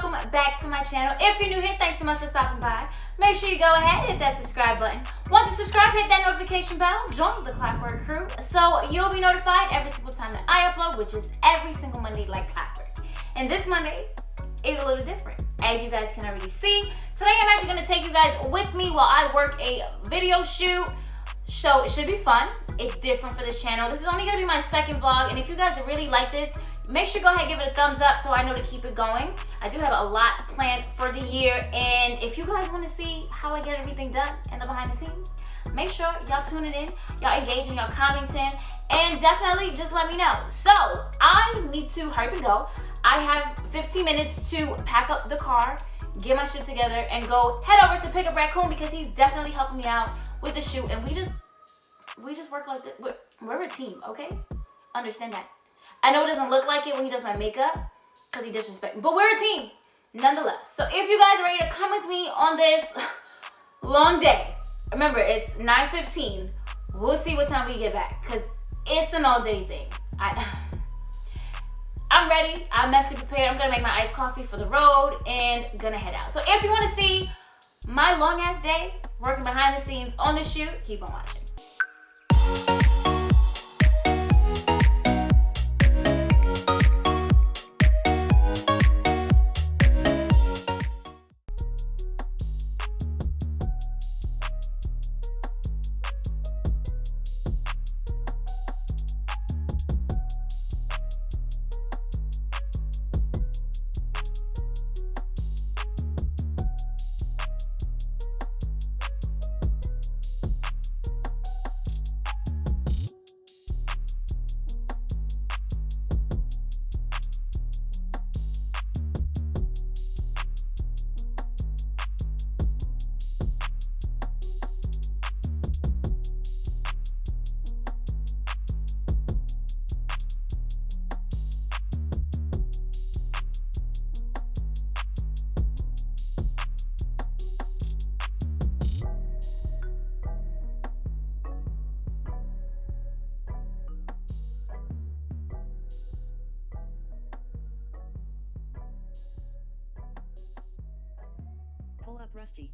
welcome back to my channel. If you're new here, thanks so much for stopping by. Make sure you go ahead and hit that subscribe button. Once you subscribe, hit that notification bell, join the Clockwork crew, so you'll be notified every single time that I upload, which is every single Monday like clockwork. And this Monday is a little different, as you guys can already see. Today I'm actually going to take you guys with me while I work a video shoot. So it should be fun. It's different for this channel. This is only going to be my second vlog, and if you guys really like this, make sure go ahead and give it a thumbs up so I know to keep it going. I do have a lot planned for the year, and if you guys want to see how I get everything done in the behind the scenes, make sure y'all tuning in, y'all engaging, y'all commenting, and definitely just let me know. So I need to hurry and go. I have 15 minutes to pack up the car, get my shit together, and go head over to pick up Raccoon because he's definitely helping me out with the shoot, and we just work like this. We're a team, okay? Understand that. I know it doesn't look like it when he does my makeup because he disrespects me, but we're a team nonetheless. So if you guys are ready to come with me on this long day, remember it's 9:15. We'll see what time we get back because it's an all-day thing. I'm ready. I'm mentally prepared. I'm gonna make my iced coffee for the road and gonna head out. So if you want to see my long-ass day working behind the scenes on the shoot, keep on watching. Pull up, Rusty.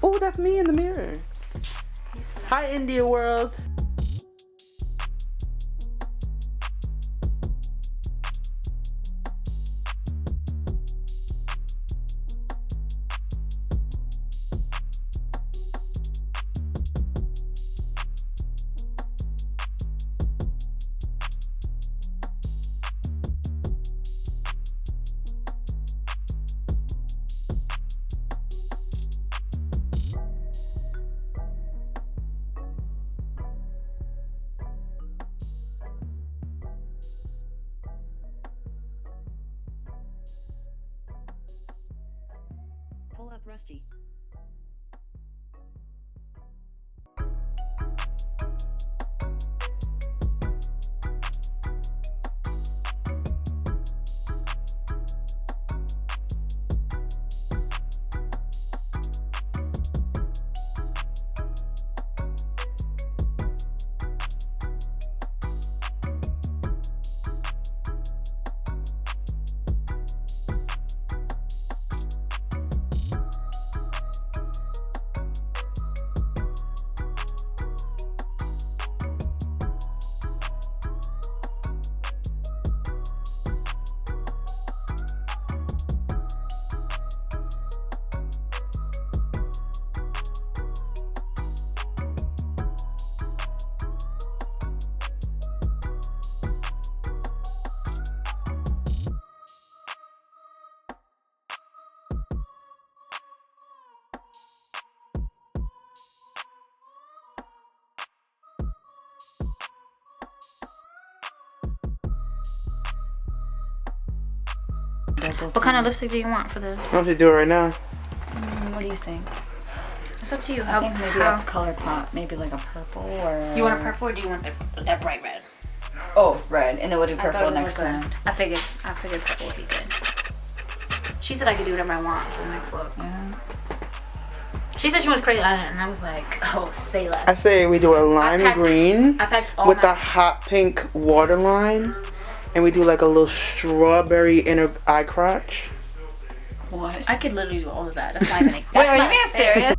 Oh, that's me in the mirror. Hi, India world. Rusty. What kind of lipstick do you want for this? Why don't you do it right now? What do you think? It's up to you. I think maybe a color pop, maybe like a purple or... You want a purple or do you want that bright red? Oh, red. And then we'll do I thought purple it next was round. I figured purple would be good. She said I could do whatever I want for the next look. Yeah. She said she wants crazy eyeliner, and I was like, oh, say less. I say we do a lime green I packed all with my... the hot pink waterline, and we do like a little strawberry inner eye crotch. What? I could literally do all of that. That's not even... Wait, are you being serious?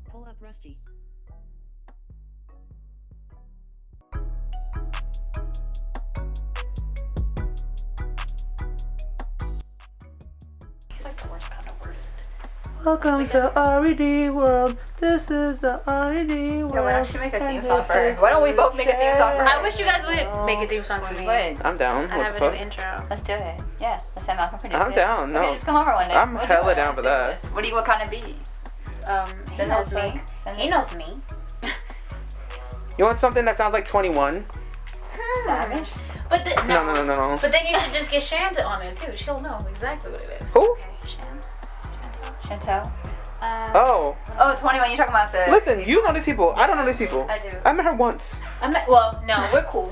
Pull up Rusty. He's like the worst kind of word. Welcome to ARiiED world. This is the ARiiED world. Yeah, why don't you make a theme song for her? Why don't we both make a theme song for her? I wish you guys would make a theme song for me. Would. I'm down. I What have the a new fuck? intro. Let's do it. Yeah, let's have Malcolm produce it. I'm down, no. Okay, just come over one day. I'm We'll do hella it. down for Let's that. do this. What kind of beats? He Send knows us me. like- send He us- knows me. You want something that sounds like 21? Savage? But the, No. But then you should just get Shanta on it too. She'll know exactly what it is. Who? Okay, Chantel? Oh, Oh, 21, you're talking about the... listen, you know these people. I don't know these people. I do. I met her once. Well, no, we're cool.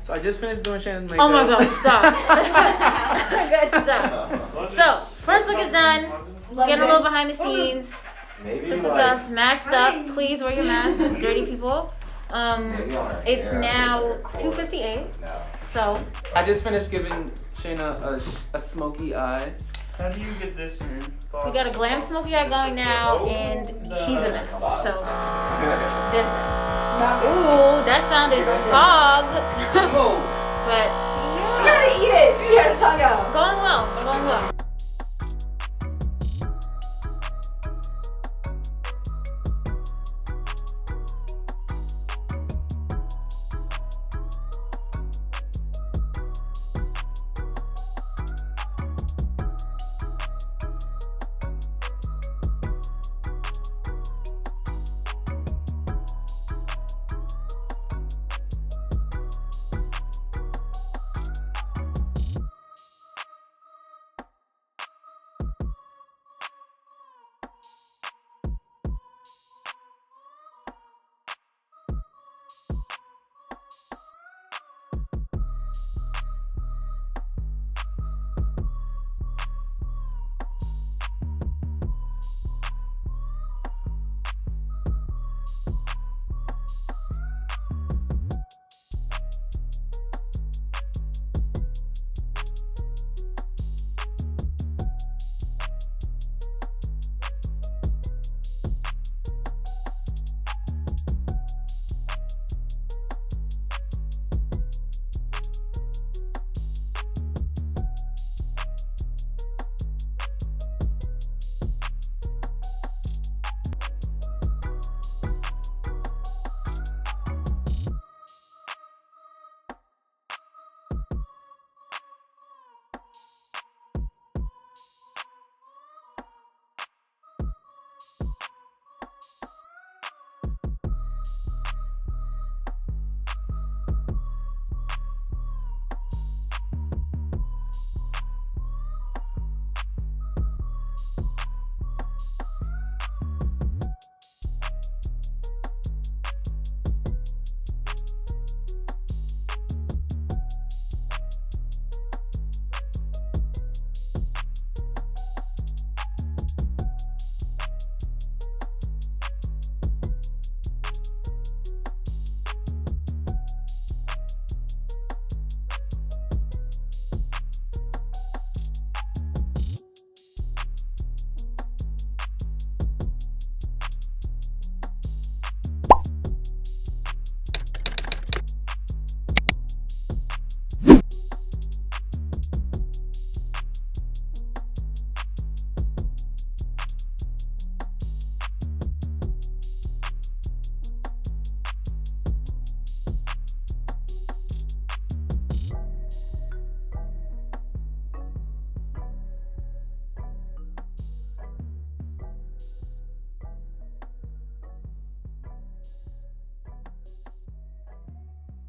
So I just finished doing Shayna's makeup. Oh my god, stop. Good stuff. So, first look is done. Getting a little behind the scenes. This is us maxed up. Please wear your mask, dirty people. It's now 2:58. So I just finished giving Shayna a smoky eye. How do you get this in? we got a Glam Smokey Eye going now, and he's a mess. So there's that. Ooh, that sound is fog. But She gotta eat it. She had her tongue out. going well. We're going well.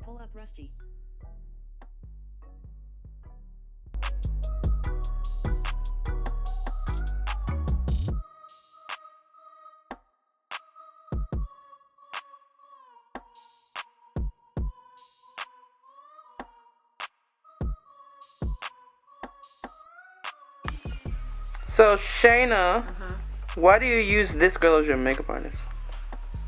Pull up Rusty. So Shayna, why do you use this girl as your makeup artist?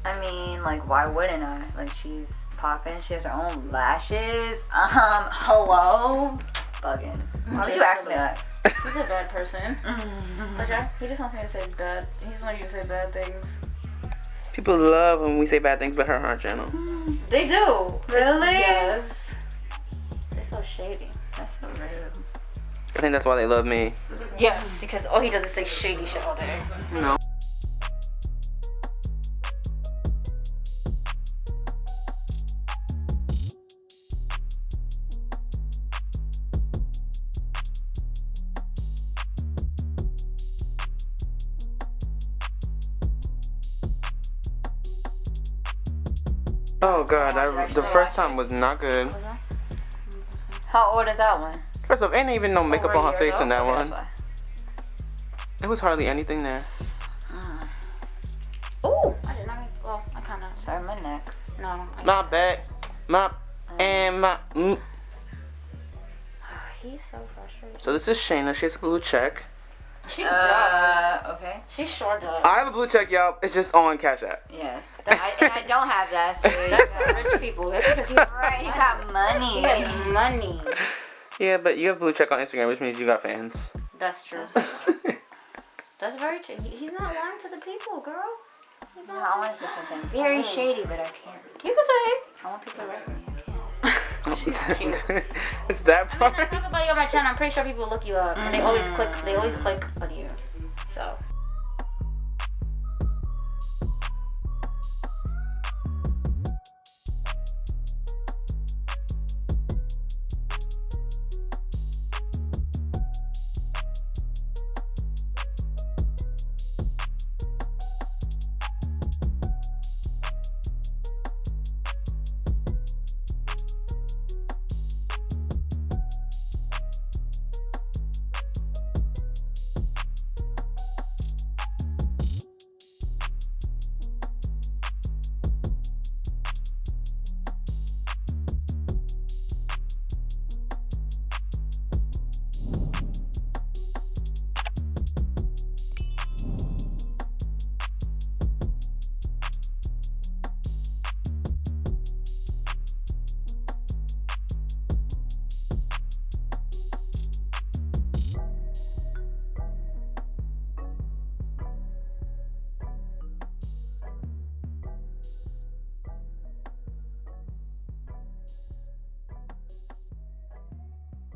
I mean, like, why wouldn't I? Like, she's popping. She has her own lashes. Hello? Bugging. Why would you ask me that? He's a bad person. Okay? He just wants me to say bad. He just wants you to say bad things. People love when we say bad things about her on our channel. They do. Really? Yes. They're so shady. That's so rude. I think that's why they love me. Yes, because all he does is say shady shit all day. No. Oh god, the first time was not good. How old is that one? First off, ain't even no makeup Over a on her year face in ago? that Okay, one. It was hardly anything there. Ooh, I did not. Well, I kind of. Sorry, my neck. No. My back. My. And my... He's so frustrated. So this is Shayna. She has a blue check. She does. Okay. She sure does. I have a blue check, y'all. It's just on Cashapp. Yes. And I don't have that, so That's for rich people. That's because he right, you got money. He has money. Yeah, but you have a blue check on Instagram, which means you got fans. That's true. That's very true. He's not lying to the people, girl. He's not No, I want to say something very shady, but I can't. You can say it. I want people to like me. I can't. She's cute. It's that I part. mean, I talk about you on my channel. I'm pretty sure people look you up, and they always click. They always click on you. So.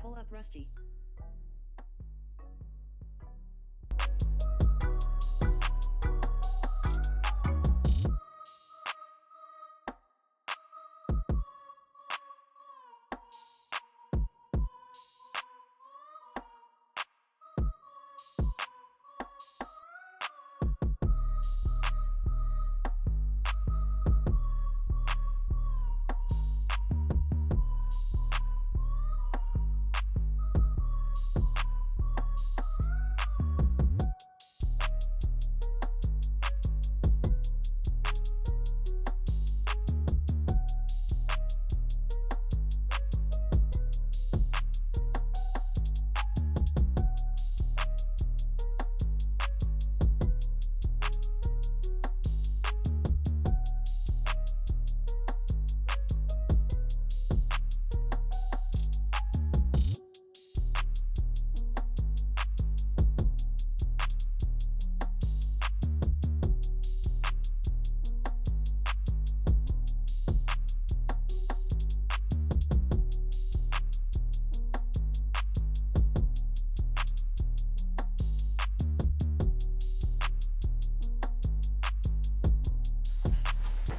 Pull up Rusty.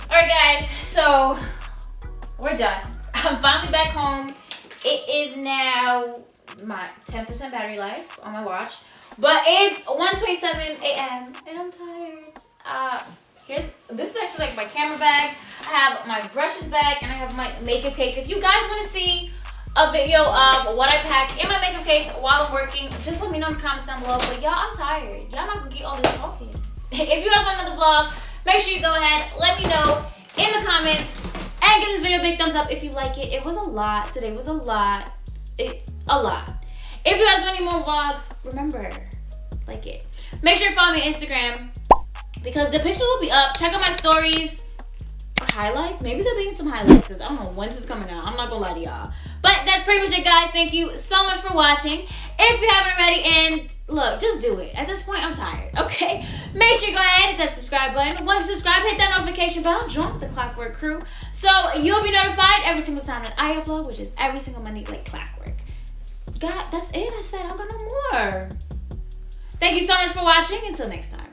Alright guys, so we're done. I'm finally back home. It is now my 10% battery life on my watch. But it's 1:27 a.m. and I'm tired. This is actually like my camera bag. I have my brushes bag and I have my makeup case. If you guys want to see a video of what I pack in my makeup case while I'm working, just let me know in the comments down below. But y'all, I'm tired. Y'all not gonna get all this talking. If you guys want another vlog, make sure you go ahead, let me know in the comments, and give this video a big thumbs up if you like it. It was a lot. Today was a lot. A lot. If you guys want any more vlogs, remember, like it. Make sure you follow me on Instagram because the picture will be up. Check out my stories or highlights. Maybe there'll be some highlights because I don't know when this is coming out. I'm not gonna lie to y'all. But that's pretty much it, guys. Thank you so much for watching. If you haven't already, and look, just do it. At this point, I'm tired, okay? Make sure you go ahead and hit that subscribe button. Once you subscribe, hit that notification bell. Join the Clockwork crew so you'll be notified every single time that I upload, which is every single Monday like clockwork. God, that's it. I said I'll go no more. Thank you so much for watching. Until next time.